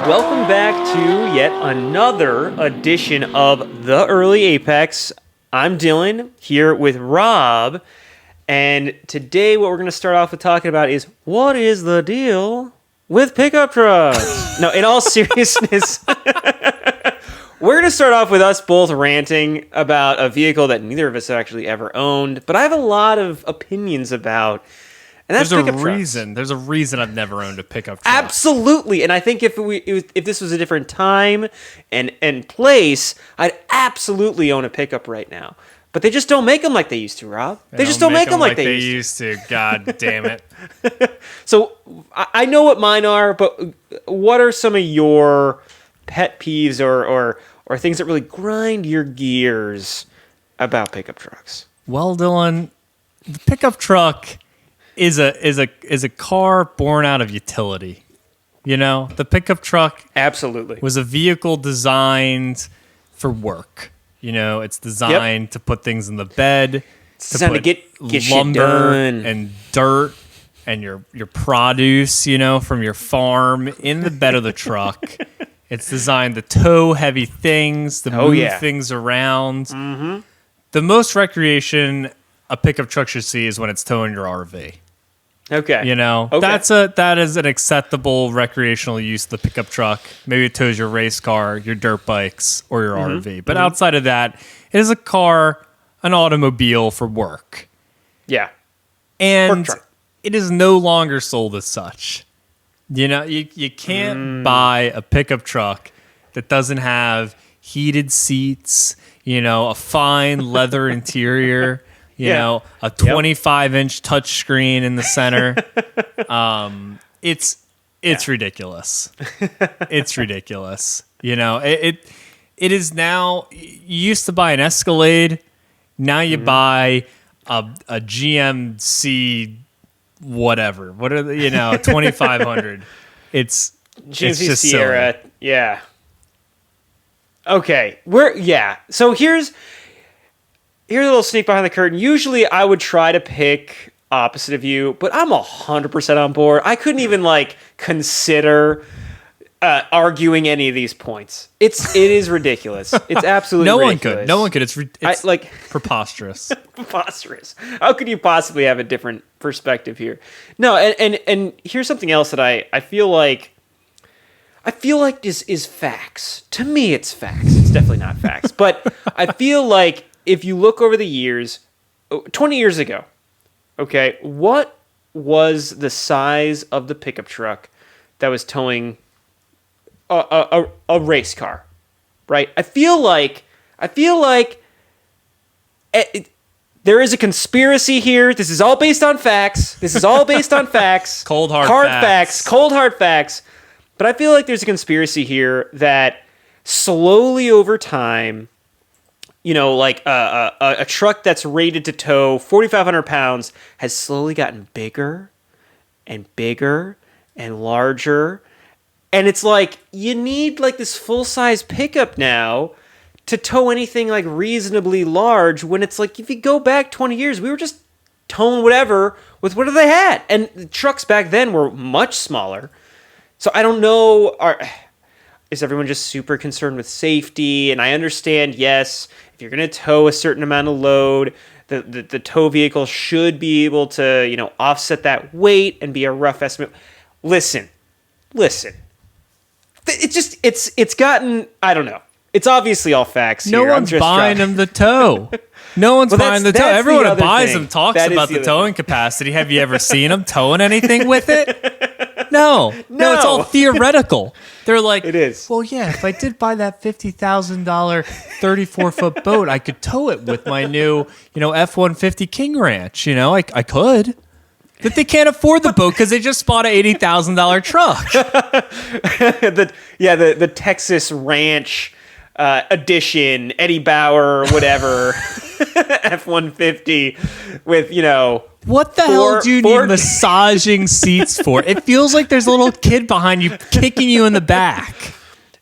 Welcome back to yet another edition of The Early Apex. I'm Dylan, here with Rob, and today what we're going to start off with talking about is what is the deal with pickup trucks? No, in all seriousness, we're going to start off with us both ranting about a vehicle that neither of us have actually ever owned, but I have a lot of opinions about. And that's There's a reason I've never owned a pickup truck. Absolutely, and I think if this was a different time and place, I'd absolutely own a pickup right now. But they just don't make them like they used to, Rob. They just don't make them like they used to. God damn it! So I know what mine are, but what are some of your pet peeves or things that really grind your gears about pickup trucks? Well, Dylan, the pickup truck is a car born out of utility. You know, the pickup truck absolutely was a vehicle designed for work. You know, it's designed to put things in the bed, it's designed to get lumber shit done. and dirt and your produce, you know, from your farm in the bed of the truck. It's designed to tow heavy things, to move things around. Mm-hmm. The most recreation a pickup truck should see is when it's towing your RV. Okay. You know, that is an acceptable recreational use of the pickup truck. Maybe it tows your race car, your dirt bikes, or your RV. But outside of that, it is a car, an automobile for work. Yeah. And it is no longer sold as such. You know, you can't buy a pickup truck that doesn't have heated seats, you know, a fine leather interior. You know, a 25-inch touchscreen in the center. It's ridiculous. It's ridiculous. You know, it is now. You used to buy an Escalade. Now you buy a GMC whatever. What are the, 2500? It's GMC just Sierra. silly. Yeah. Okay. So here's a little sneak behind the curtain. Usually I would try to pick opposite of you, but I'm 100% on board. I couldn't even consider arguing any of these points. It is ridiculous. It's absolutely ridiculous. No one could. It's preposterous. Preposterous. How could you possibly have a different perspective here? No, and here's something else that I feel like this is facts. To me, it's facts. It's definitely not facts, but I feel like if you look over the years, 20 years ago, okay, what was the size of the pickup truck that was towing a race car, right? I feel like there is a conspiracy here. This is all based on facts. Cold hard facts. But I feel like there's a conspiracy here that slowly over time, you know, like a truck that's rated to tow 4,500 pounds has slowly gotten bigger and bigger and larger. And it's like, you need this full-size pickup now to tow anything reasonably large, when it's like, if you go back 20 years, we were just towing whatever with whatever they had. And the trucks back then were much smaller. So I don't know, is everyone just super concerned with safety? And I understand, yes, if you're going to tow a certain amount of load, the tow vehicle should be able to, offset that weight and be a rough estimate. Listen. It's gotten, I don't know. It's obviously all facts here. No one's buying them to tow. No one's buying the tow. Everyone who buys them talks about the towing capacity. Have you ever seen them towing anything with it? No, it's all theoretical. They're like, it is. Well, yeah, if I did buy that $50,000 34-foot boat, I could tow it with my new, F-150 King Ranch. I could. But they can't afford the boat because they just bought an $80,000 truck. the Texas Ranch edition, Eddie Bauer, whatever, F-150 with, What the hell do you need massaging seats for? It feels like there's a little kid behind you kicking you in the back.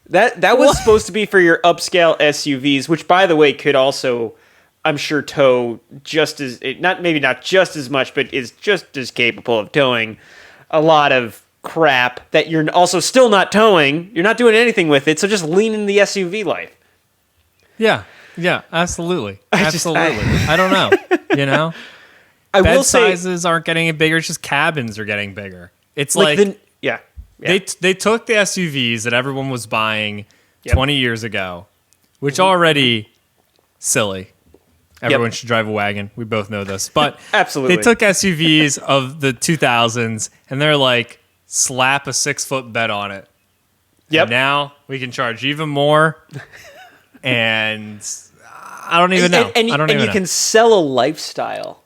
That was supposed to be for your upscale SUVs, which, by the way, could also, I'm sure, tow maybe not just as much, but is just as capable of towing a lot of crap that you're also still not towing. You're not doing anything with it, so just lean into the SUV life. Yeah, absolutely. I don't know, you know? I Bed will say sizes aren't getting bigger, it's just cabins are getting bigger. It's like yeah. They took the SUVs that everyone was buying 20 years ago, which already silly. Everyone should drive a wagon. We both know this. But absolutely. They took SUVs of the 2000s and they're like, slap a 6-foot bed on it. Yep. And now we can charge even more. And I don't even know. And you can sell a lifestyle.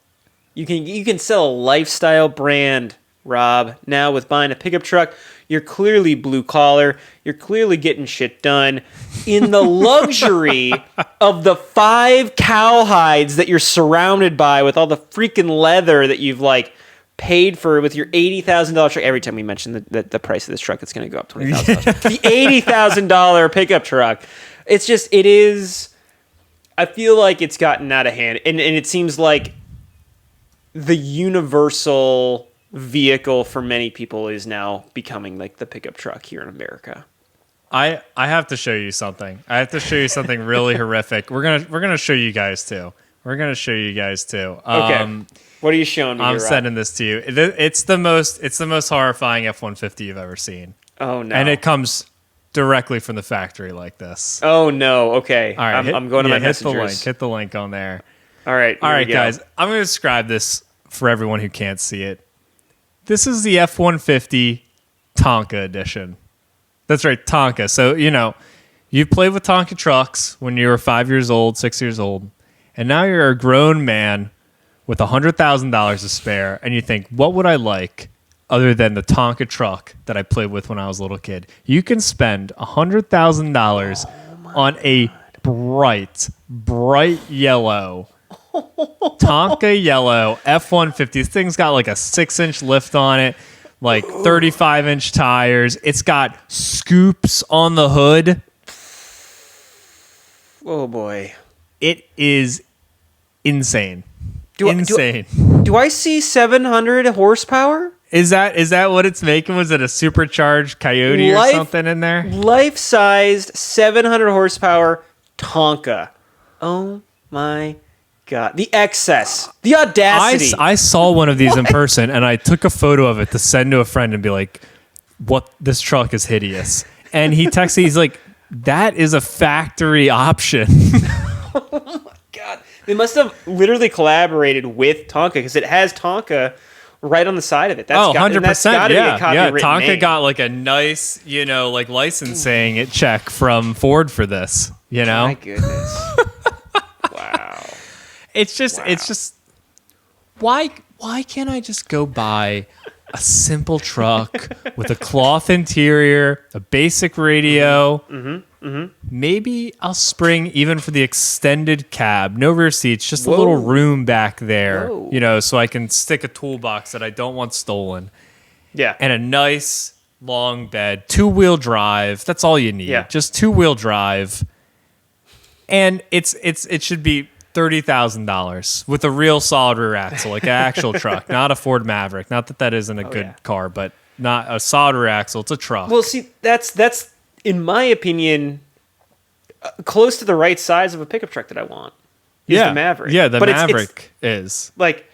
You can sell a lifestyle brand, Rob. Now with buying a pickup truck, you're clearly blue collar. You're clearly getting shit done in the luxury of the 5 cowhides that you're surrounded by with all the freaking leather that you've like paid for with your $80,000 truck. Every time we mention the price of this truck, it's going to go up $20,000. The $80,000 pickup truck. It is. I feel like it's gotten out of hand, and it seems like the universal vehicle for many people is now becoming like the pickup truck here in America. I have to show you something. I have to show you something really horrific. We're gonna show you guys too. Okay. What are you showing me? I'm sending this to you. It's the most horrifying F-150 you've ever seen. Oh no! And it comes directly from the factory like this. Oh no! Okay. All right. I'm going to my messengers. Hit the link on there. All right, guys. I'm going to describe this for everyone who can't see it. This is the F-150 Tonka edition. That's right, Tonka. So, you played with Tonka trucks when you were 5 years old, 6 years old, and now you're a grown man with $100,000 to spare, and you think, what would I like other than the Tonka truck that I played with when I was a little kid? You can spend $100,000 on a bright yellow Tonka yellow F-150. This thing's got like a 6-inch lift on it, like 35-inch tires. It's got scoops on the hood. Oh boy. It is insane. Do I see 700 horsepower? Is that what it's making? Was it a supercharged Coyote or something in there? Life-sized 700 horsepower Tonka. Oh my God. The excess. The audacity. I saw one of these in person, and I took a photo of it to send to a friend and be like, "What? This truck is hideous." And he texted, he's like, "That is a factory option." Oh my God. They must have literally collaborated with Tonka because it has Tonka right on the side of it. 100%. Yeah. Tonka name. got like a nice, like licensing check from Ford for this, My goodness. Wow. It's just why can't I just go buy a simple truck with a cloth interior, a basic radio? Maybe I'll spring even for the extended cab, no rear seats, just a little room back there, so I can stick a toolbox that I don't want stolen. Yeah. And a nice long bed, 2-wheel drive. That's all you need. Yeah. Just 2-wheel drive. And it should be $30,000 with a real solid rear axle, like an actual truck, not a Ford Maverick. Not that isn't a good car, but not a solid rear axle. It's a truck. Well, see, that's in my opinion close to the right size of a pickup truck that I want. The Maverick. Yeah, Maverick is like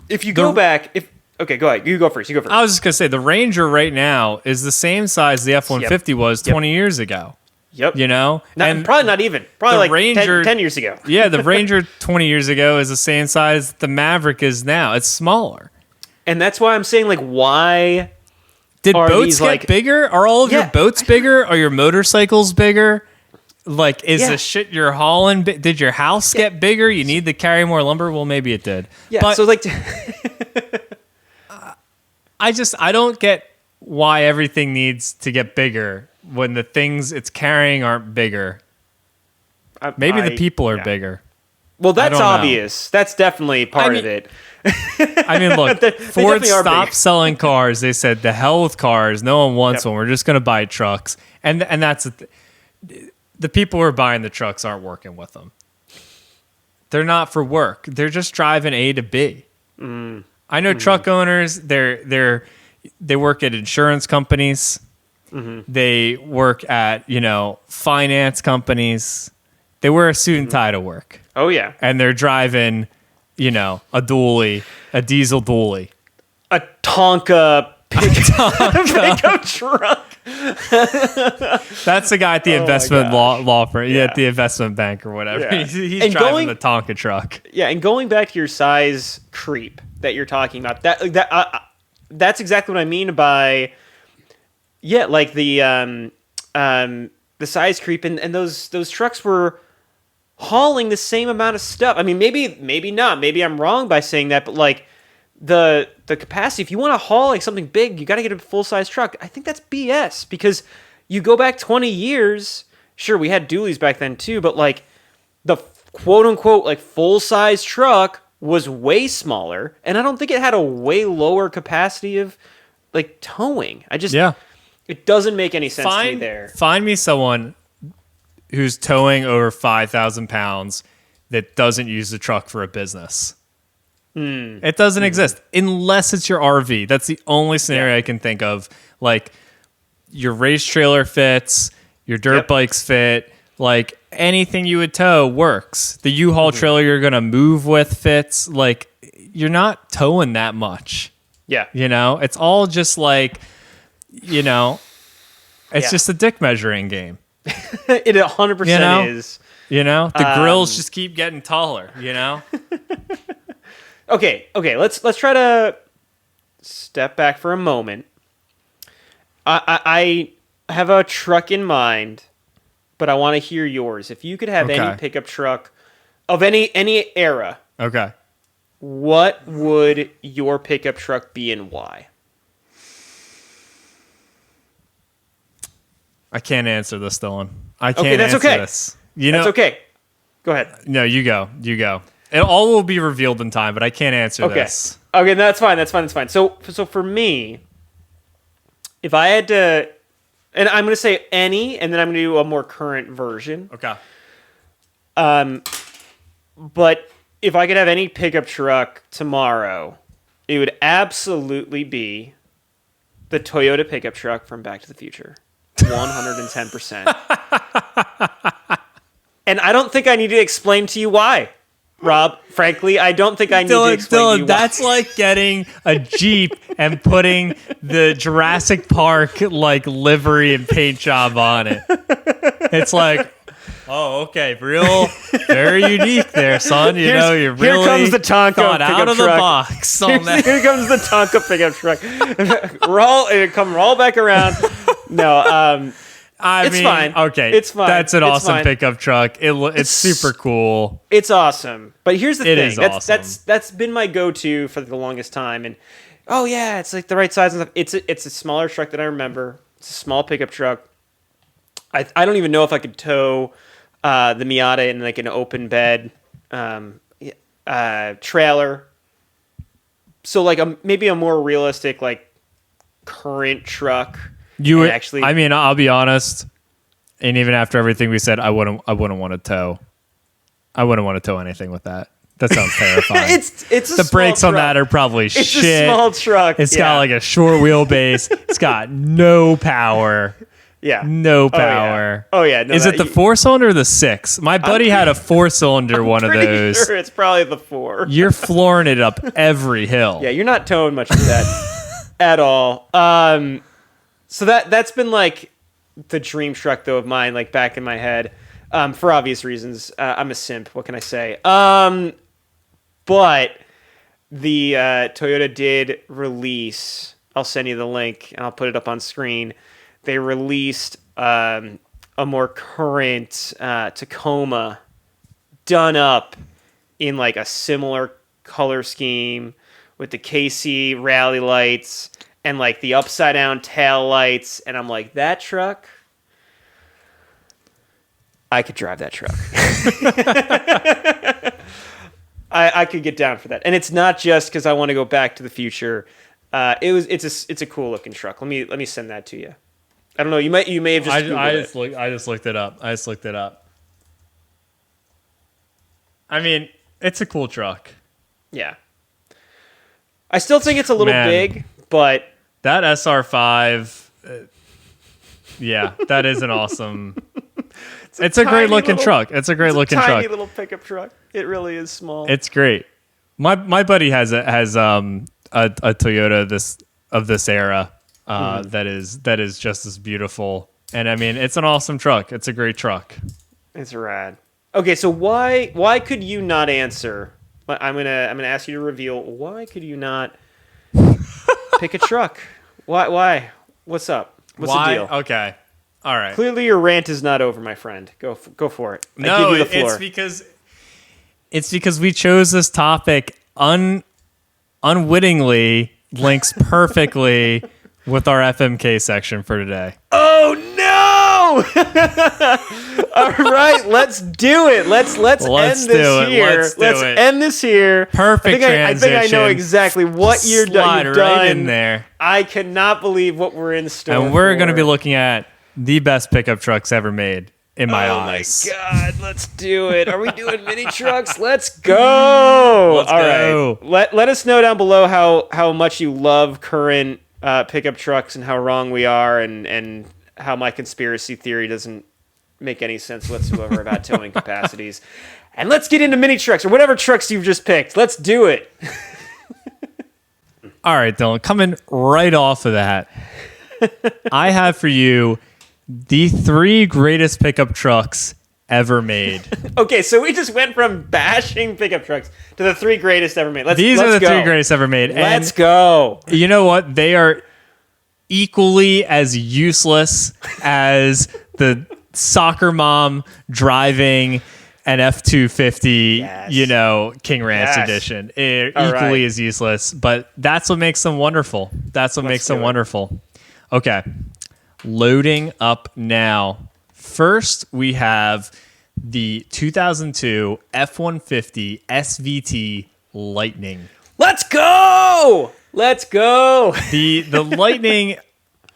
if you go back. Okay, go ahead. You go first. I was just gonna say the Ranger right now is the same size the F-150 was 20 years ago. Yep. And probably not even. Probably like Ranger, 10 years ago. Yeah, the Ranger 20 years ago is the same size the Maverick is now. It's smaller. And that's why I'm saying, like, why did boats get bigger? Are all of your boats bigger? Are your motorcycles bigger? Like, is the shit you're hauling, did your house get bigger? You need to carry more lumber? Well, maybe it did. Yeah, but so, like... I don't get why everything needs to get bigger when the things it's carrying aren't bigger. Maybe the people are bigger. Well, that's obvious. That's definitely part of it. I mean, look, Ford stopped selling cars. They said, the hell with cars. No one wants one. We're just going to buy trucks. And that's the people who are buying the trucks aren't working with them. They're not for work. They're just driving A to B. I know truck owners, they're they work at insurance companies. They work at, finance companies. They wear a suit and tie to work. Oh, yeah. And they're driving, a dually, a diesel dually. A Tonka pickup truck. That's the guy at the investment law firm, Yeah. at the investment bank or whatever. Yeah. He's driving the Tonka truck. Yeah, and going back to your size creep that you're talking about, that's exactly what I mean by, like the size creep, and those trucks were hauling the same amount of stuff. I mean, maybe not. Maybe I'm wrong by saying that, but like the capacity, if you want to haul like something big, you got to get a full size truck. I think that's BS, because you go back 20 years. Sure, we had dualies back then too, but like the quote unquote like full size truck was way smaller, and I don't think it had a way lower capacity of like towing. It doesn't make any sense to me there. Find me someone who's towing over 5,000 pounds that doesn't use the truck for a business. It doesn't exist unless it's your RV. That's the only scenario I can think of. Like your race trailer fits, your dirt bikes fit, like anything you would tow works. The U-Haul trailer you're going to move with fits. Like you're not towing that much. Yeah. It's all just like, it's just a dick measuring game. It 100% is. The grills just keep getting taller, Okay, let's try to step back for a moment. I have a truck in mind, but I want to hear yours. If you could have any pickup truck of any era, okay, what would your pickup truck be and why? I can't answer this, Dylan. I can't answer this. That's okay. Go ahead. No, you go. It all will be revealed in time, but I can't answer this. Okay, that's fine. So for me, if I had to, and I'm going to say any, and then I'm going to do a more current version. Okay. But if I could have any pickup truck tomorrow, it would absolutely be the Toyota pickup truck from Back to the Future. 110%. And I don't think I need to explain to you why, Rob. Frankly, I don't think I need to explain to you why. That's like getting a Jeep and putting the Jurassic Park like livery and paint job on it. It's like, oh, okay, very unique there, son. You're really here comes the Tonka thought pickup out of truck. the box on that. Here comes the Tonka pickup truck. roll back around. No, it's fine. Okay, it's fine. That's an it's awesome fine. pickup truck. It's super cool. It's awesome. But here's the thing. Is awesome. That's been my go-to for the longest time. And oh yeah, it's like the right size and stuff. It's a smaller truck than I remember. It's a small pickup truck. I don't even know if I could tow the Miata in like an open bed trailer. So like maybe a more realistic like current truck. You would actually. I mean, I'll be honest. And even after everything we said, I wouldn't want to tow. I wouldn't want to tow anything with that. That sounds terrifying. it's the brakes truck. on that are probably it's shit. It's a small truck. It's got like a short wheelbase. It's got no power. Yeah. No power. Oh yeah. No, is it the 4-cylinder or the 6? My buddy had a 4-cylinder one of those. Sure, it's probably the 4. You're flooring it up every hill. Yeah, you're not towing much of that at all. So that's been like the dream truck though of mine, like back in my head, for obvious reasons. I'm a simp. What can I say? But the Toyota did release. I'll send you the link and I'll put it up on screen. They released a more current Tacoma, done up in like a similar color scheme with the KC rally lights. And like the upside down tail lights, and I'm like, that truck, I could drive that truck. I could get down for that, and it's not just because I want to go back to the future. It's a cool looking truck. Let me send that to you. I don't know. You may have just. I just looked it up. I mean, it's a cool truck. Yeah. I still think it's a little big, but that SR5, yeah, that is an awesome. It's a great looking truck. It's a great looking truck. Tiny little pickup truck. It really is small. It's great. My buddy has a Toyota of this era that is just as beautiful. And I mean, it's an awesome truck. It's a great truck. It's rad. Okay, so why could you not answer? I'm gonna ask you to reveal why could you not pick a truck? Why? What's up? What's the deal? Okay. All right. Clearly, your rant is not over, my friend. Go for it. No, I give you the floor. It's because we chose this topic unwittingly links perfectly with our FMK section for today. Oh no! All right, let's do it. Let's end this here. Let's end this here. Perfect transition. I think I know exactly what you've done. Right in there. I cannot believe what we're in store. And we're going to be looking at the best pickup trucks ever made in my eyes. Oh my God, let's do it. Are we doing mini trucks? Let's go. Let's go. Right. Let us know down below how much you love current pickup trucks and how wrong we are and how my conspiracy theory doesn't make any sense whatsoever about towing capacities. And let's get into mini trucks or whatever trucks you've just picked. Let's do it. All right, Dylan, coming right off of that, I have for you the 3 greatest pickup trucks ever made. Okay, so we just went from bashing pickup trucks to the 3 greatest ever made. These are the 3 greatest ever made. Let's go. You know what? They are equally as useless as the soccer mom driving an F-250, yes. King Ranch edition. Equally as useless, but that's what makes them wonderful. That's what makes them wonderful. Okay. Loading up now. First, we have the 2002 F-150 SVT Lightning. Let's go! Let's go! The Lightning,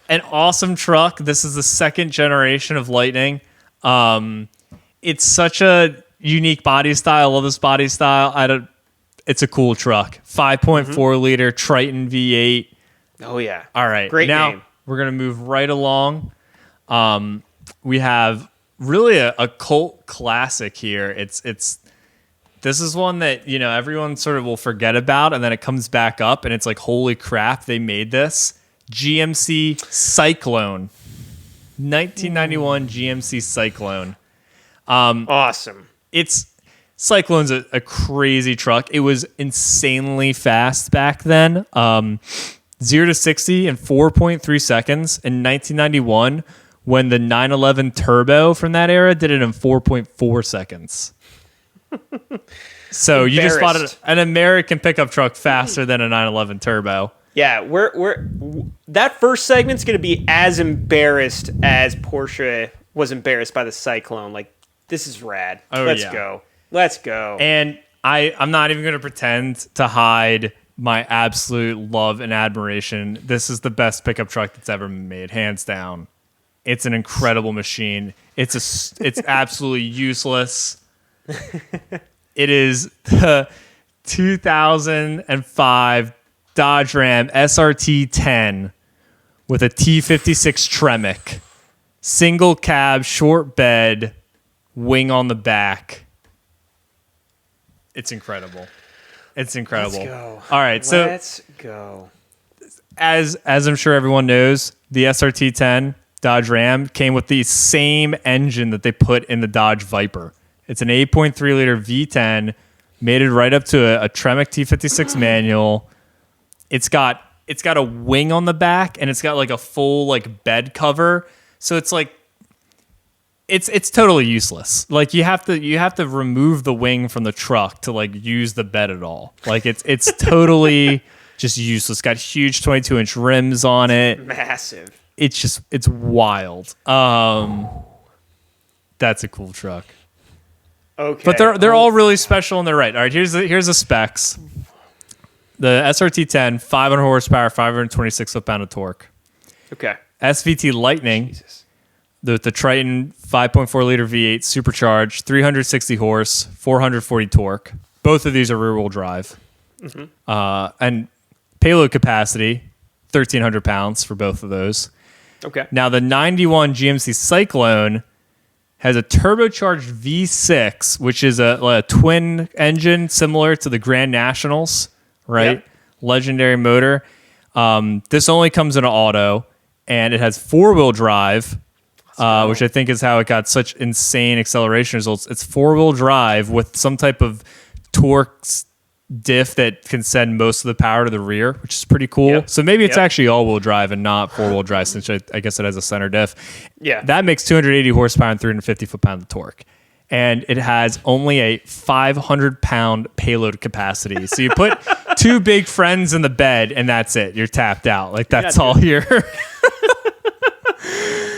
an awesome truck. This is the 2nd generation of Lightning. It's such a unique body style. I love this body style. It's a cool truck. 5.4 liter Triton V8. Oh yeah. All right. Great now, name. We're going to move right along. We have really a cult classic here. This is one that, everyone sort of will forget about, and then it comes back up, and it's like, holy crap, they made this. GMC Cyclone. 1991 GMC Cyclone. Awesome. Cyclone's a crazy truck. It was insanely fast back then. 0 to 60 in 4.3 seconds in 1991, when the 911 Turbo from that era did it in 4.4 seconds. So you just spotted an American pickup truck faster than a 911 Turbo. Yeah, that first segment's going to be as embarrassed as Porsche was embarrassed by the Cyclone. Like, this is rad. Let's go. Let's go. And I'm not even going to pretend to hide my absolute love and admiration. This is the best pickup truck that's ever been made, hands down. It's an incredible machine. It's absolutely useless. It is the 2005 Dodge Ram SRT-10 with a T56 Tremec, single cab, short bed, wing on the back. It's incredible. It's incredible. Let's go. All right, let's go. As I'm sure everyone knows, the SRT-10 Dodge Ram came with the same engine that they put in the Dodge Viper. It's an 8.3 liter V10, mated right up to a Tremec T56 manual. It's got a wing on the back, and it's got like a full like bed cover. So it's like it's totally useless. Like you have to remove the wing from the truck to like use the bed at all. Like it's totally just useless. Got huge 22-inch rims on it. Massive. It's wild. That's a cool truck. Okay. But they're all really special in their right. All right, here's the specs. The SRT-10, 500 horsepower, 526 foot-pound of torque. Okay. SVT Lightning, Jesus. the Triton 5.4 liter V8 supercharged, 360 horse, 440 torque. Both of these are rear-wheel drive. Mm-hmm. And payload capacity, 1,300 pounds for both of those. Okay. Now, the 91 GMC Cyclone has a turbocharged V6, which is a twin engine similar to the Grand Nationals, right? Yep. Legendary motor. This only comes in an auto, and it has 4-wheel drive, which I think is how it got such insane acceleration results. It's 4-wheel drive with some type of torque diff that can send most of the power to the rear, which is pretty cool. Yep. So maybe it's actually all-wheel drive and not 4-wheel drive, since I guess it has a center diff. Yeah. That makes 280 horsepower and 350 foot-pound of torque. And it has only a 500-pound payload capacity. So you put two big friends in the bed, and that's it. You're tapped out. Like, that's all here.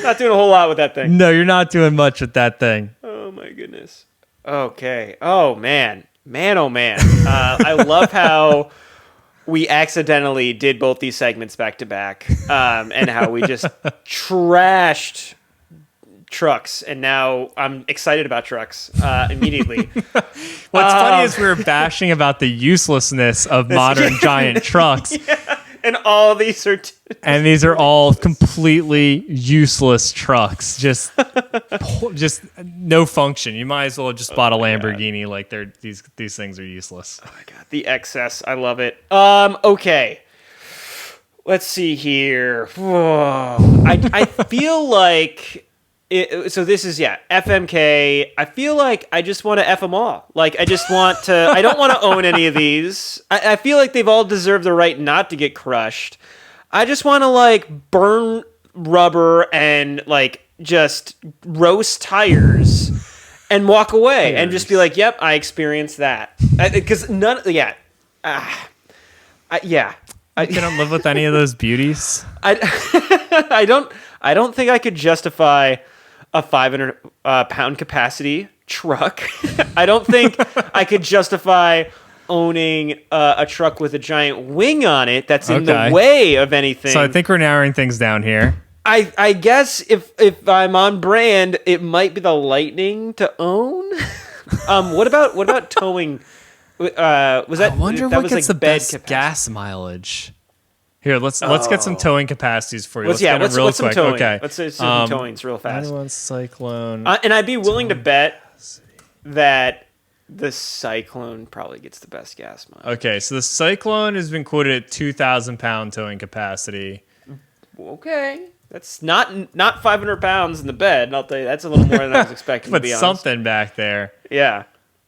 Not doing a whole lot with that thing. No, you're not doing much with that thing. Oh, my goodness. Okay. Oh, man. Oh, man. I love how we accidentally did both these segments back to back, and how we just trashed trucks, and now I'm excited about trucks immediately. What's funny is we were bashing about the uselessness of modern giant trucks. Yeah. And all these are... And these are all completely useless trucks. Just no function. You might as well have just bought a Lamborghini. God. Like these things are useless. Oh my God. The excess. I love it. Okay. Let's see here. Whoa. I feel like... so this is, FMK. I feel like I just want to F them all. Like, I just want to... I don't want to own any of these. I feel like they've all deserved the right not to get crushed. I just want to, like, burn rubber and, like, just roast tires and walk away and just be like, yep, I experienced that. Because none... Yeah. Yeah. I cannot live with any of those beauties. I don't think I could justify a 500 pound capacity truck. I don't think I could justify owning a truck with a giant wing on it that's in the way of anything. So I think we're narrowing things down here. I guess if I'm on brand, it might be the Lightning to own. What about towing? Was that? I wonder that what was gets like the best capacity? gas mileage. Here, let's get some towing capacities for you. Let's get them real what's quick. some towing? Okay. Let's do some towings real fast. 91 Cyclone. And I'd be willing to bet that the Cyclone probably gets the best gas mileage. Okay, so the Cyclone has been quoted at 2,000 pound towing capacity. Okay. That's not 500 pounds in the bed, and I'll tell you, that's a little more than I was expecting, to be honest. Something back there. Yeah.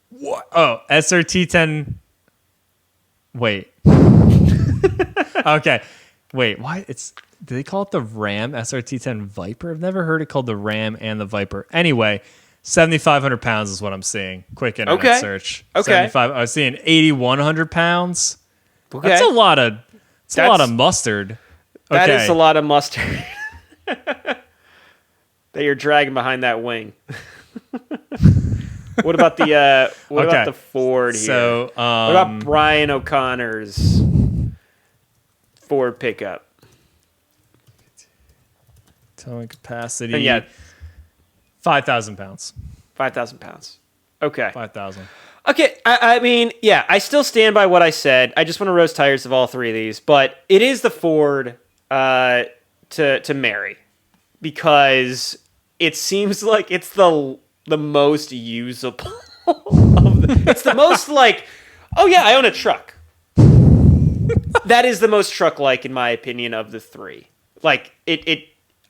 What? Oh, SRT-10. Wait. Okay. Wait, why? Do they call it the Ram SRT-10 Viper? I've never heard it called the Ram and the Viper. Anyway, 7,500 pounds is what I'm seeing. Quick internet search. Okay. 75. I was seeing 8,100 pounds. Okay. That's a lot of mustard. That is a lot of mustard that you're dragging behind that wing. What about the Ford here? So, what about Brian O'Connor's Ford pickup? Towing capacity. 5,000 pounds. 5,000 pounds. Okay. 5,000. Okay. I mean, yeah, I still stand by what I said. I just want to roast tires of all three of these, but it is the Ford to marry, because it seems like it's the most usable it's the most like, oh yeah, I own a truck. That is the most truck-like, in my opinion, of the three. Like,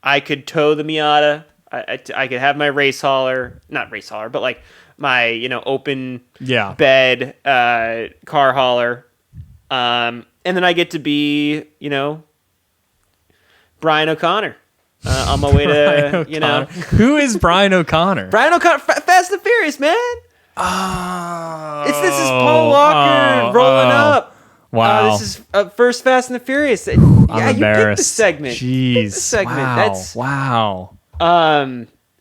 I could tow the Miata. I could have my not race hauler, but like my, open bed car hauler. And then I get to be, Brian O'Connor. On my way to, Who is Brian O'Connor? Brian O'Connor, Fast and Furious, man. Oh. This is Paul Walker rolling up. Wow. This is first Fast and the Furious. I'm embarrassed. You picked the segment. Jeez. Wow.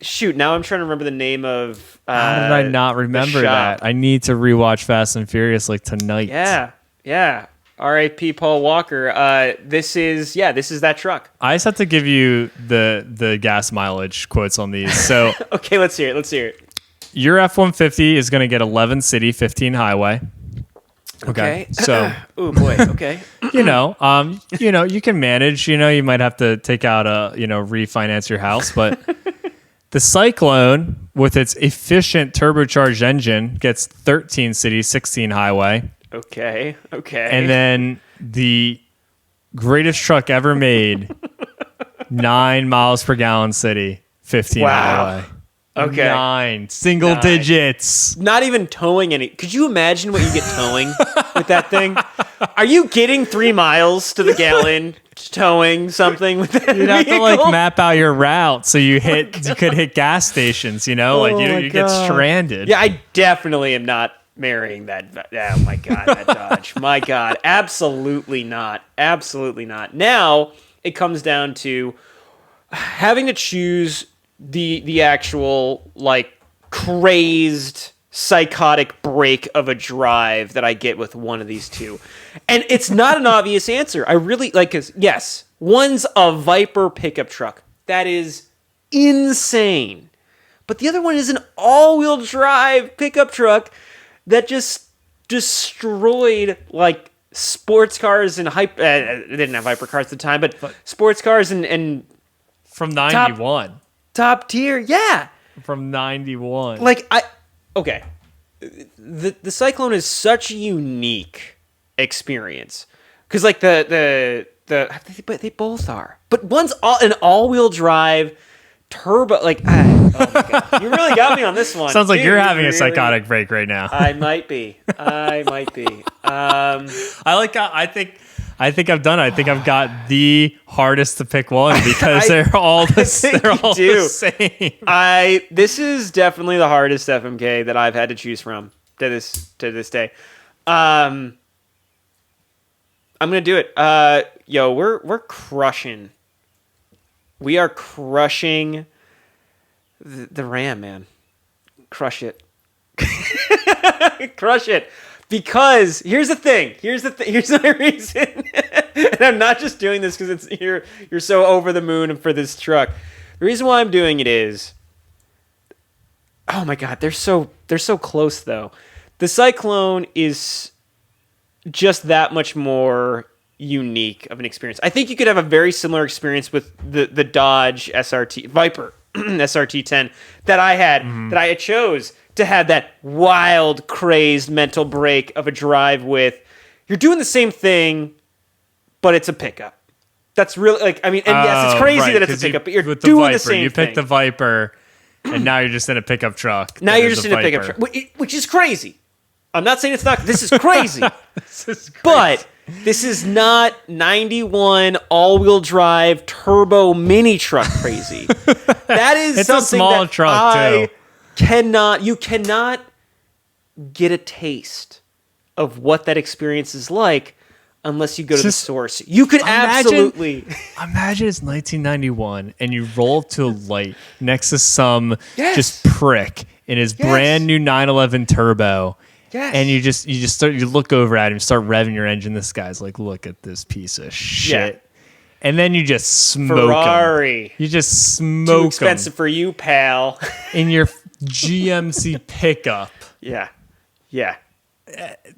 Shoot, now I'm trying to remember the name of how did I not remember that? I need to rewatch Fast and Furious like tonight. Yeah. R.I.P. Paul Walker. This is that truck. I just have to give you the gas mileage quotes on these. So okay, let's hear it. Your F-150 is going to get 11 city, 15 highway. Okay. So, oh boy. Okay. you can manage. You might have to take out refinance your house, but the Cyclone with its efficient turbocharged engine gets 13 city, 16 highway. Okay. And then the greatest truck ever made, 9 miles per gallon city, 15 highway. Okay. 9 single digits. Not even towing any. Could you imagine what you get towing with that thing? Are you getting 3 miles to the gallon towing something with that You'd have vehicle? to map out your route so you could hit gas stations, you get stranded. Yeah, I definitely am not marrying that. Oh my God, that Dodge. My God, absolutely not. Absolutely not. Now it comes down to having to choose the actual crazed psychotic break of a drive that I get with one of these two. And it's not an obvious answer. I really cause yes, one's a Viper pickup truck. That is insane. But the other one is an all-wheel drive pickup truck that just destroyed sports cars and they didn't have hypercars at the time, but sports cars and from 91. Top tier, yeah. From 91. Okay. The Cyclone is such a unique experience. Because they both are. But one's an all-wheel drive turbo oh my God. You really got me on this one. Sounds like you're having a psychotic break right now. I might be. I think I've done it. I think I've got the hardest to pick one because they're all the same. This is definitely the hardest FMK that I've had to choose from to this day. I'm gonna do it. We're crushing. We are crushing the Ram, man. Crush it. Crush it. Because here's the thing. Here's my reason. And I'm not just doing this because you're so over the moon for this truck. The reason why I'm doing it is, oh my God, they're so close though. The Cyclone is just that much more unique of an experience. I think you could have a very similar experience with the Dodge SRT Viper SRT-10 that I had that I chose to have that wild, crazed mental break of a drive with. You're doing the same thing, but it's a pickup. That's really yes, it's crazy that it's a pickup, but you're doing the same thing. You picked the Viper, and now you're just in a pickup truck. Now you're just in a pickup truck, which is crazy. I'm not saying it's not. This is crazy. But this is not 91 all-wheel drive turbo mini truck crazy. That is it's something a small that truck too. You cannot get a taste of what that experience is like unless you go to the source. You could absolutely imagine it's 1991 and you roll up to a light next to some just prick in his brand new 911 turbo. Yes. And you look over at him, start revving your engine. This guy's like, look at this piece of shit. Yeah. And then you just smoke Ferrari. him. You just smoke him. Too expensive for you, pal. In your GMC pickup. Yeah.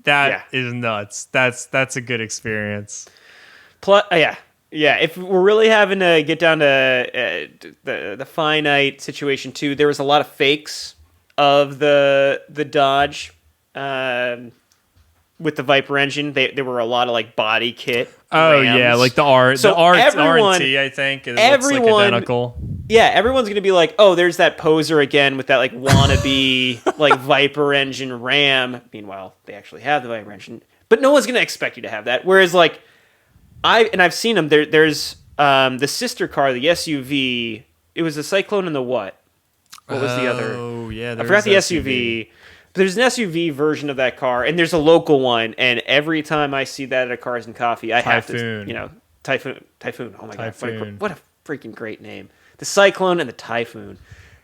That is nuts. That's a good experience. Plus, yeah. If we're really having to get down to the finite situation too, there was a lot of fakes of the Dodge. With the Viper engine, there were a lot of body kit. Oh Rams. Yeah, like the R&T, I think. It looks identical. Yeah, everyone's gonna be like, oh, there's that poser again with that wannabe Viper engine Ram. Meanwhile, they actually have the Viper engine, but no one's gonna expect you to have that. Whereas I've seen them. There's the sister car, the SUV. It was the Cyclone and the what? What was the other? Oh yeah, I forgot the SUV. But there's an SUV version of that car, and there's a local one. And every time I see that at a Cars and Coffee, I have to, Typhoon. Oh my God, what a freaking great name! The Cyclone and the Typhoon.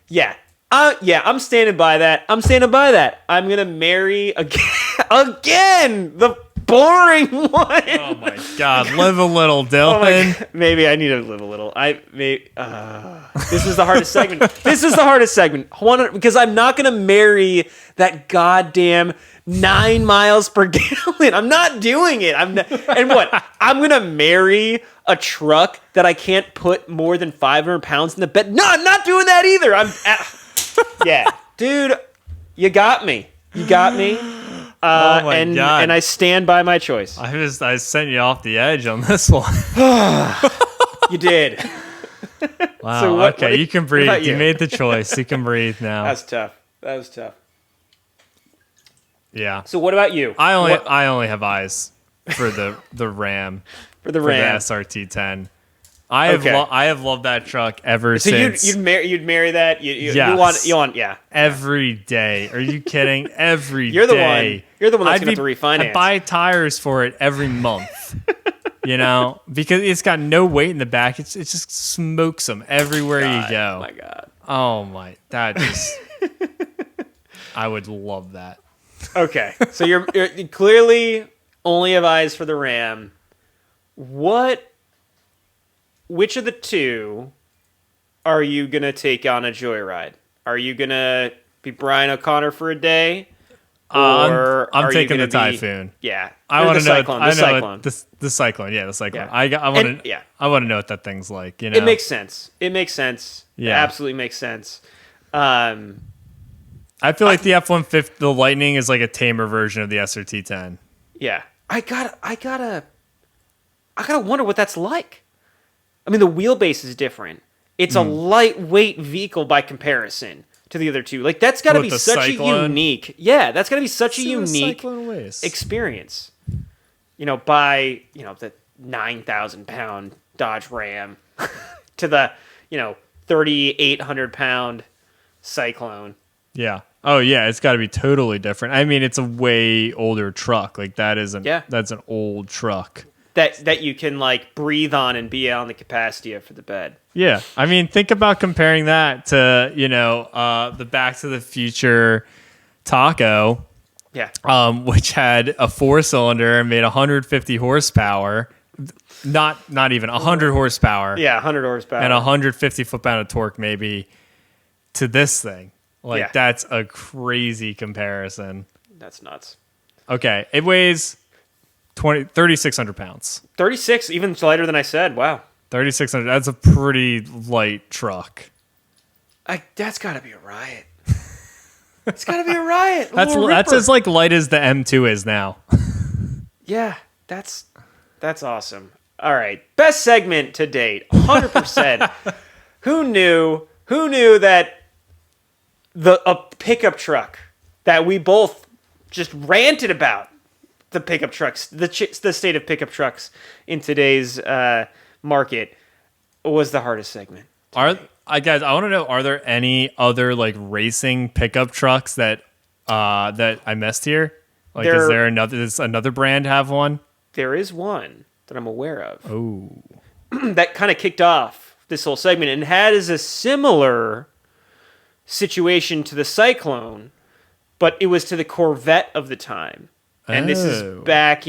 Yeah, I'm standing by that. I'm gonna marry again the boring one. Oh my God, live a little, Oh my Dylan. God. Maybe I need to live a little. This is the hardest segment. This is the hardest segment. Because I'm not going to marry that goddamn 9 miles per gallon. I'm not doing it. And what? I'm going to marry a truck that I can't put more than 500 pounds in the bed. No, I'm not doing that either. Yeah, dude, you got me. You got me. Oh my God. And I stand by my choice. I sent you off the edge on this one. You did. Wow. So Okay, you can breathe. about You you? made the choice. You can breathe now. That was tough. Yeah. So what about you? I only have eyes for the Ram. For the For Ram. the SRT-10. I have loved that truck ever So since. you'd marry that? Yes. You want yeah. Every day. Are you kidding? Every You're the day. one. You're the one that's I'd gonna have to refinance. I'd buy tires for it every month. Because it's got no weight in the back. It just smokes them everywhere you go. Oh my God. Oh my, that just. I would love that. Okay, so you're clearly only have eyes for the Ram. Which of the two are you gonna take on a joyride? Are you gonna be Brian O'Connor for a day? Or I'm are you taking gonna the Typhoon. Yeah, I Or want the to know. Cyclone. I The know Cyclone. the Cyclone. Yeah, the Cyclone. Yeah. I want And- to. yeah. I want to know what that thing's like. It makes sense. It Yeah. absolutely makes sense. I feel like the F-150, the Lightning, is like a tamer version of the SRT-10. Yeah, I gotta wonder what that's like. I mean, the wheelbase is different. It's a lightweight vehicle by comparison to the other two. Like that's got to What, be the such Cyclone? a unique. Yeah, that's got to be such a See what unique Cyclone weighs. experience. By the 9,000-pound Dodge Ram to the 3,800-pound Cyclone. Yeah. Oh yeah, it's got to be totally different. I mean, it's a way older truck. Like that's an old truck. That you can like breathe on and be on the capacity of for the bed. Yeah. I mean, think about comparing that to, the Back to the Future Taco, Yeah. which had a 4-cylinder and made 150 horsepower. Not even 100 horsepower. Yeah, 100 horsepower. And 150 foot-pound of torque maybe to this thing. Like, Yeah. that's a crazy comparison. That's nuts. Okay, it weighs 3,600 pounds. 36, even lighter than I said. Wow. 3,600. That's a pretty light truck. That's got to be a riot. It's got to be a riot. That's as like light as the M2 is now. Yeah, that's awesome. All right, best segment to date, 100%. Who knew that a pickup truck that we both just ranted about the pickup trucks, the state of pickup trucks in today's market was the hardest segment. Guys, I want to know, are there any other like racing pickup trucks that I missed here? Like, does another brand have one? There is one that I'm aware of. Oh. That kind of kicked off this whole segment and had as a similar situation to the Cyclone, but it was to the Corvette of the time. And this is back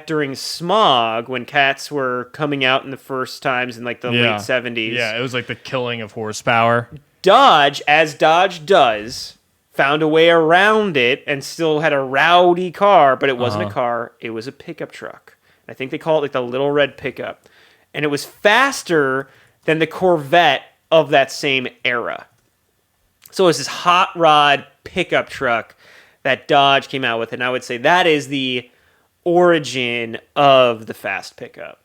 during smog when cats were coming out in the first times in like the late 70s. Yeah, it was like the killing of horsepower. Dodge, as Dodge does, found a way around it and still had a rowdy car, but it wasn't a car, it was a pickup truck. I think they call it like the Little Red Pickup. And it was faster than the Corvette of that same era. So it was this hot rod pickup truck that Dodge came out with, and I would say that is the origin of the fast pickup.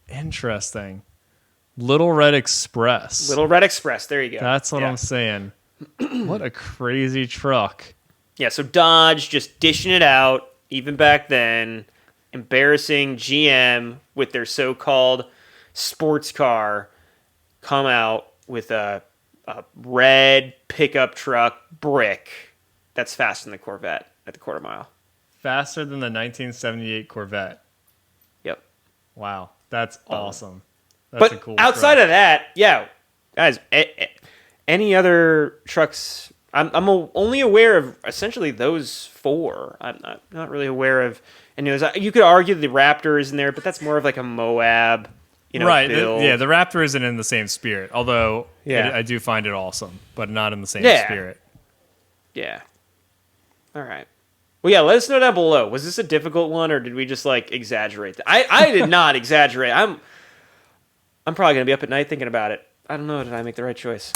Interesting. Little Red Express. Little Red Express, there you go. That's what I'm saying. What a crazy truck. Yeah, so Dodge just dishing it out, even back then, embarrassing GM with their so-called sports car, come out with a red pickup truck brick that's faster than the Corvette at the quarter mile. Faster than the 1978 Corvette. Yep. Wow, that's awesome. That's a But cool outside truck. of that, yeah, guys, any other trucks only aware of essentially those four. I'm not really aware of. And you could argue the Raptor is in there, but that's more of like a Moab, right? build. The Raptor isn't in the same spirit. Although I do find it awesome, but not in the same spirit. Yeah. All right. Well, yeah. Let us know down below. Was this a difficult one, or did we just like exaggerate? I did not exaggerate. I'm probably gonna be up at night thinking about it. I don't know. Did I make the right choice?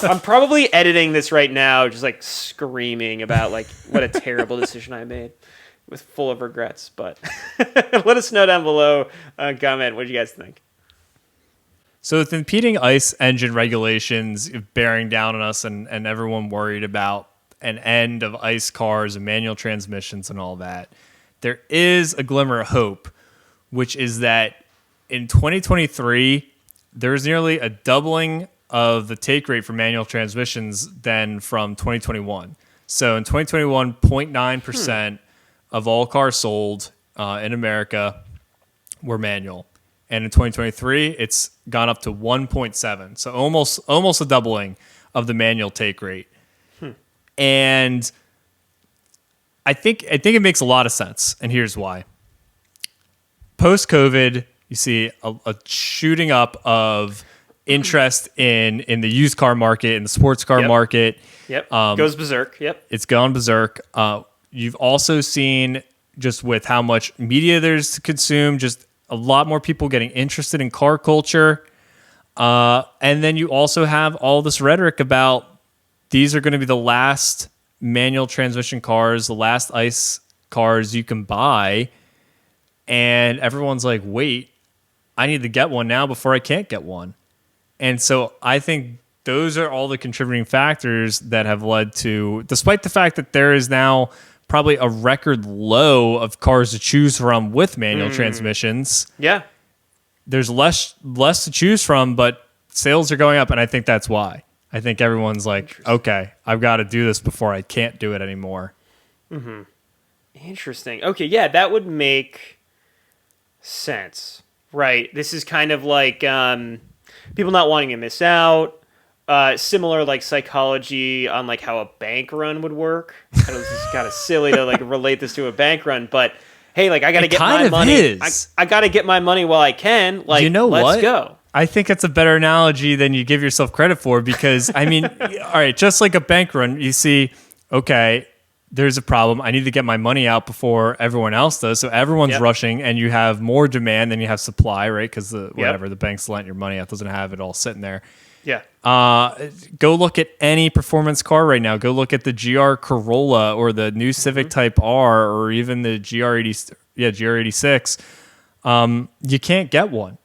I'm probably editing this right now, just like screaming about like what a terrible decision I made, with full of regrets. But let us know down below. Comment. What do you guys think? So with impeding ICE engine regulations bearing down on us, and everyone worried about an end of ICE cars and manual transmissions and all that, there is a glimmer of hope, which is that in 2023, there's nearly a doubling of the take rate for manual transmissions than from 2021. So in 2021, 0.9% of all cars sold in America were manual. And in 2023, it's gone up to 1.7. So almost a doubling of the manual take rate. And I think it makes a lot of sense. And here's why. Post-COVID, you see a shooting up of interest in the used car market, in the sports car market. Yep. Goes berserk. Yep. It's gone berserk. You've also seen, just with how much media there's to consume, just a lot more people getting interested in car culture. And then you also have all this rhetoric about these are going to be the last manual transmission cars, the last ICE cars you can buy. And everyone's like, wait, I need to get one now before I can't get one. And so I think those are all the contributing factors that have led to, despite the fact that there is now probably a record low of cars to choose from with manual transmissions. Yeah. There's less to choose from, but sales are going up, and I think that's why. I think everyone's like, okay, I've got to do this before I can't do it anymore. Mm-hmm. Interesting. Okay, yeah, that would make sense. Right. This is kind of like people not wanting to miss out. Similar like psychology on like how a bank run would work. I know this is kind of silly to like relate this to a bank run, but hey, like I got to get my money. I got to get my money while I can. Like, let's go. I think it's a better analogy than you give yourself credit for, because I mean, all right, just like a bank run, you see, okay, there's a problem. I need to get my money out before everyone else does. So everyone's rushing, and you have more demand than you have supply, right? Because the bank's lent your money out, doesn't have it all sitting there. Yeah. Go look at any performance car right now. Go look at the GR Corolla or the new Civic Type R, or even the GR86. You can't get one,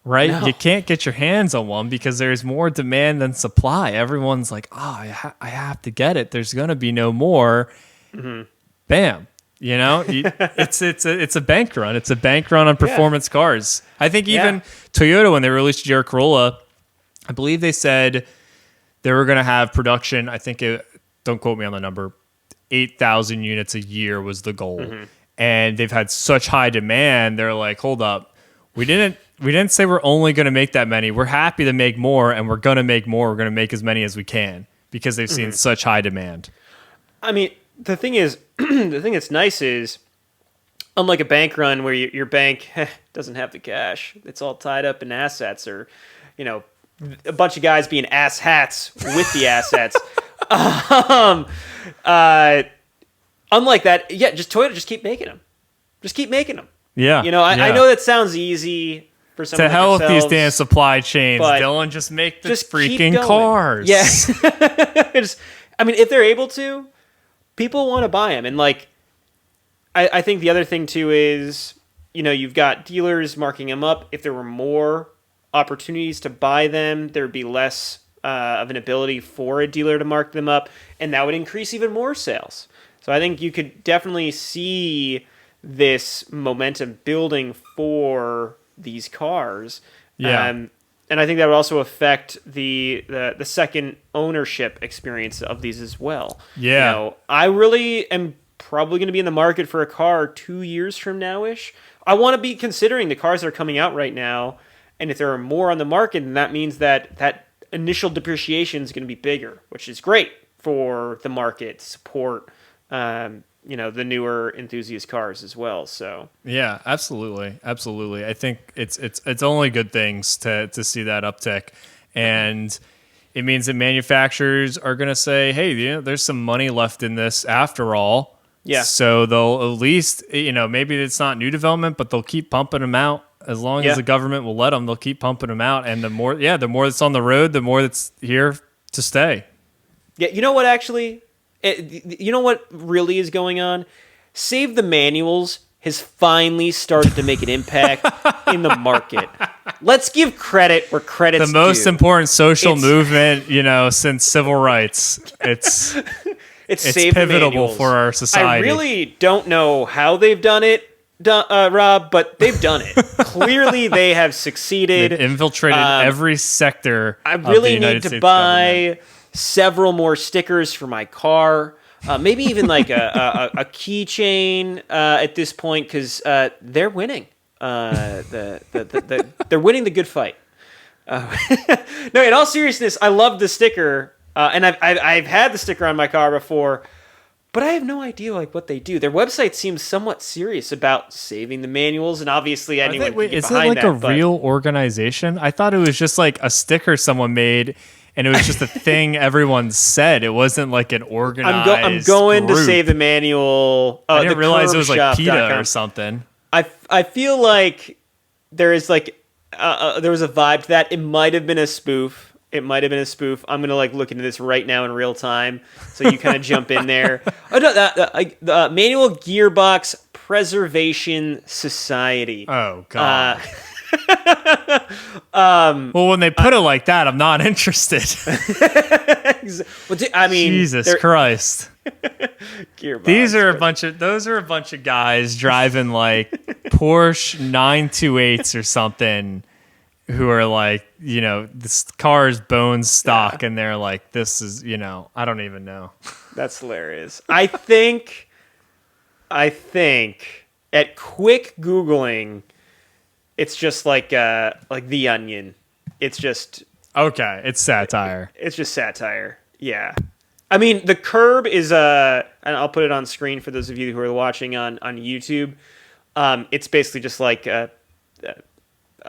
right? No. You can't get your hands on one because there's more demand than supply. Everyone's like, I have to get it. There's going to be no more. Mm-hmm. Bam. You know, it's a bank run. It's a bank run on performance cars. I think even Toyota, when they released GR Corolla, I believe they said they were going to have production. I think don't quote me on the number. 8,000 units a year was the goal, and they've had such high demand. They're like, hold up, we didn't say we're only going to make that many. We're happy to make more, and we're going to make more. We're going to make as many as we can because they've seen such high demand. I mean, the thing is, the thing that's nice is, unlike a bank run where your bank doesn't have the cash, it's all tied up in assets, or a bunch of guys being ass hats with the assets. Unlike that, just Toyota, just keep making them. Just keep making them. Yeah. I know that sounds easy for someone to hell with these damn supply chains, but Dylan. Just make the freaking cars. Yeah. If they're able to, people want to buy them. And I think the other thing too is, you've got dealers marking them up. If there were more opportunities to buy them, there would be less of an ability for a dealer to mark them up, and that would increase even more sales. So I think you could definitely see this momentum building for these cars. Yeah. And I think that would also affect the second ownership experience of these as well. Yeah. I really am probably going to be in the market for a car 2 years from now-ish. I want to be considering the cars that are coming out right now. And if there are more on the market, then that means that initial depreciation is going to be bigger, which is great for the market to support, the newer enthusiast cars as well. So yeah, absolutely. I think it's only good things to see that uptick, and it means that manufacturers are going to say, hey, there's some money left in this after all. Yeah. So they'll at least, maybe it's not new development, but they'll keep pumping them out. As long as the government will let them, they'll keep pumping them out. And the more that's on the road, the more that's here to stay. Yeah, you know what, actually? You know what really is going on? Save the Manuals has finally started to make an impact in the market. Let's give credit where credit's due. The most important social movement, since civil rights. It's pivotal for our society. I really don't know how they've done it, Rob, but they've done it. Clearly, they have succeeded. They've infiltrated every sector. I really of the United need to States buy government. several more stickers for my car. Maybe even like a keychain at this point, because they're winning. They're winning the good fight. No, in all seriousness, I love the sticker, and I've had the sticker on my car before, but I have no idea what they do. Their website seems somewhat serious about saving the Manuals, and obviously anyone can get is behind it that. a real organization? I thought it was just like a sticker someone made. And it was just a thing everyone said. It wasn't like an organized I'm going group. to save the manual. I didn't realize it was like PETA or something. I feel like there is there was a vibe to that. It might have been a spoof. I'm gonna look into this right now in real time, so you kind of jump in there. Oh no, the Manual Gearbox Preservation Society. Oh god. Well, when they put it like that, I'm not interested. I mean, Jesus Christ. Gearbox, those are a bunch of guys driving like Porsche 928s or something who are like, this car is bone stock, and they're like, this is, I don't even know. That's hilarious. I think at quick Googling, it's just like The Onion. It's just okay. It's satire. It's just satire. Yeah. I mean, the curb is and I'll put it on screen for those of you who are watching on YouTube. It's basically just like a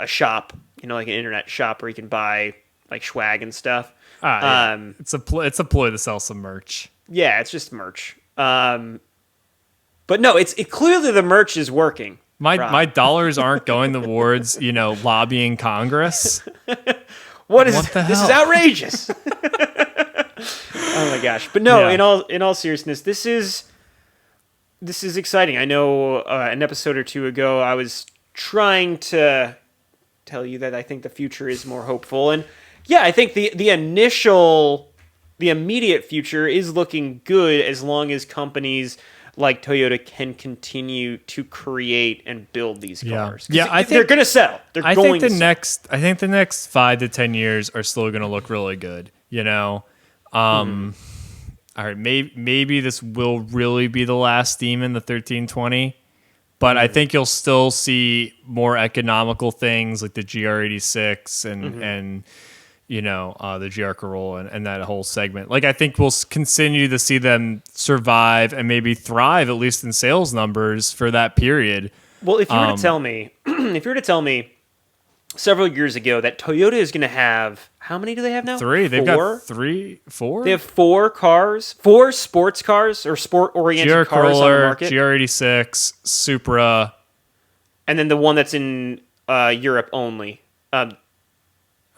shop, like an internet shop where you can buy like swag and stuff. Yeah. It's a ploy to sell some merch. Yeah, it's just merch. But no, it clearly the merch is working. My dollars aren't going towards, lobbying Congress. What is this? Is outrageous. Oh my gosh! But no, in all seriousness, this is exciting. I know an episode or two ago, I was trying to tell you that I think the future is more hopeful, and I think the immediate future is looking good as long as companies like Toyota can continue to create and build these cars. Yeah, I think they're going to sell. I think the next 5 to 10 years are still going to look really good. All right, maybe this will really be the last steam in the 1320, but I think you'll still see more economical things like the GR86 and the GR Corolla and that whole segment. Like, I think we'll continue to see them survive and maybe thrive, at least in sales numbers, for that period. Well, if you were to tell me several years ago that Toyota is going to have, how many do they have now? 3. They've got 4? They have 4 cars, 4 sports cars or sport-oriented cars on the market. GR86, Supra. And then the one that's in Europe only. The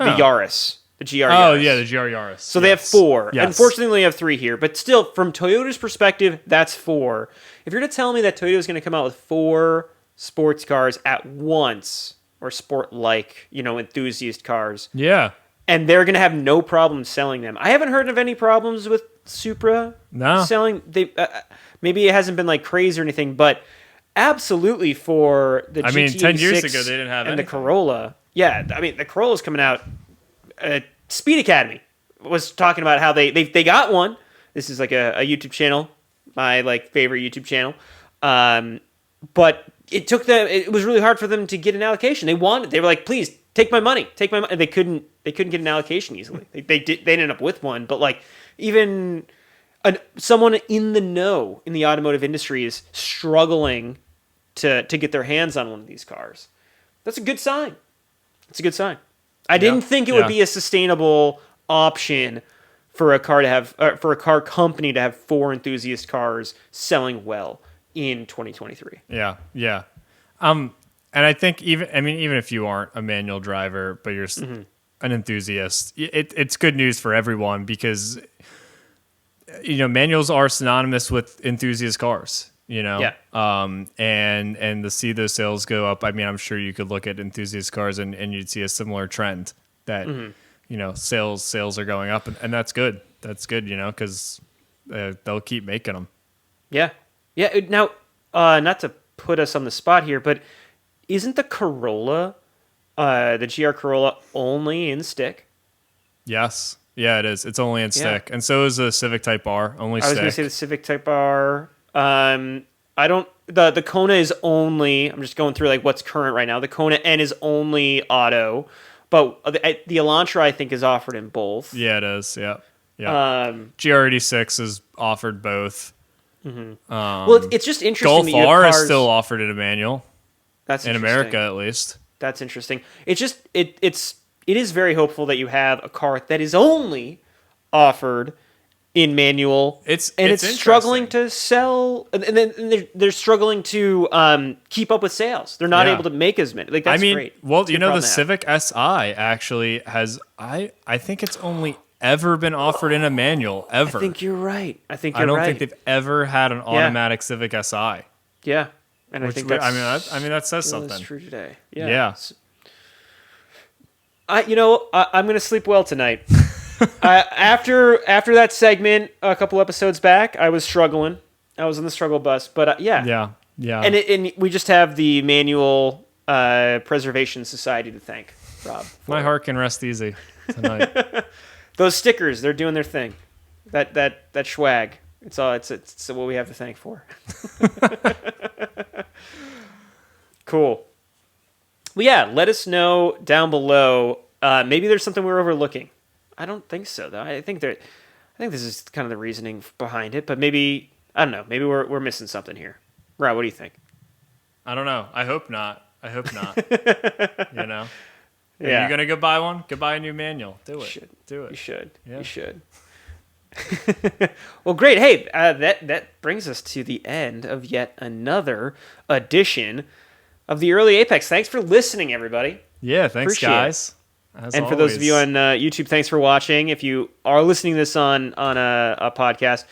Yaris. The GR Yaris. Oh, yeah, the GR Yaris. So they have 4. Yes. Unfortunately, they only have 3 here. But still, from Toyota's perspective, that's 4. If you're to tell me that Toyota's going to come out with 4 sports cars at once, or sport-like, enthusiast cars. Yeah. And they're going to have no problem selling them. I haven't heard of any problems with Supra selling. They maybe it hasn't been like crazy or anything, but absolutely for the GT86 10 years ago, they didn't have and anything. The Corolla. Yeah, the Corolla's coming out. Speed Academy was talking about how they got one. This is like a YouTube channel, my favorite YouTube channel. But it took them. It was really hard for them to get an allocation. They were like, please take my money. Take my money. They couldn't get an allocation easily. They ended up with one, but even someone in the know in the automotive industry is struggling to get their hands on one of these cars. That's a good sign. It's a good sign. I didn't think it would be a sustainable option for a car to have, for a car company to have 4 enthusiast cars selling well in 2023. Yeah, yeah. And I think even if you aren't a manual driver, but you're an enthusiast, it's good news for everyone because manuals are synonymous with enthusiast cars. And to see those sales go up, I mean, I'm sure you could look at enthusiast cars and you'd see a similar trend that sales are going up, and that's good. That's good, because they'll keep making them. Yeah. Now, not to put us on the spot here, but isn't the Corolla, the GR Corolla, only in stick? Yes. Yeah, it is. It's only in stick, and so is the Civic Type R, only stick. I was going to say the Civic Type R. The Kona is only, I'm just going through like what's current right now. The Kona N is only auto, but the Elantra I think is offered in both. Yeah, it is. Yeah. GR86 is offered both. Well, it's just interesting. Golf R is still offered in a manual. That's in America at least. That's interesting. It's just it is very hopeful that you have a car that is only offered in manual. It's struggling to sell, and then they're struggling to keep up with sales. They're not able to make as many. Like that's great. Well, the Civic Si actually has. I think it's only ever been offered in a manual ever. I think you're right. I don't think they've ever had an automatic Civic Si. Yeah, and I think that's. That says something. That's true today. Yeah. I'm going to sleep well tonight. After that segment a couple episodes back, I was struggling. I was on the struggle bus, but yeah. And we just have the Manual Preservation Society to thank, Rob. My heart can rest easy tonight. Those stickers, they're doing their thing. That swag. It's what we have to thank for. Cool. Well, yeah, let us know down below. Maybe there's something we're overlooking. I don't think so, though. I think this is kind of the reasoning behind it, but maybe I don't know. Maybe we're missing something here. Rob, what do you think? I don't know. I hope not. Yeah. You're gonna go buy one? Go buy a new manual. Do it. Do it. You should. Yeah. You should. Well, great. Hey, that brings us to the end of yet another edition of the Early Apex. Thanks for listening, everybody. Yeah, thanks, guys. And for those of you on YouTube, thanks for watching. If you are listening to this on a podcast,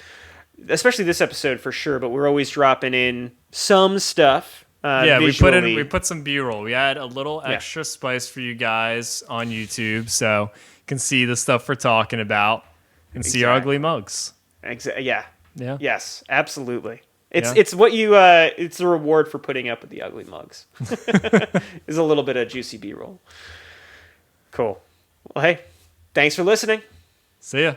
especially this episode for sure, but we're always dropping in some stuff. We put some B-roll. We had a little extra spice for you guys on YouTube, so you can see the stuff we're talking about and see our ugly mugs. Yeah. Yes, absolutely. It's Yeah. it's what you it's the reward for putting up with the ugly mugs. Is a little bit of juicy B-roll. Cool. Well, hey, thanks for listening. See ya.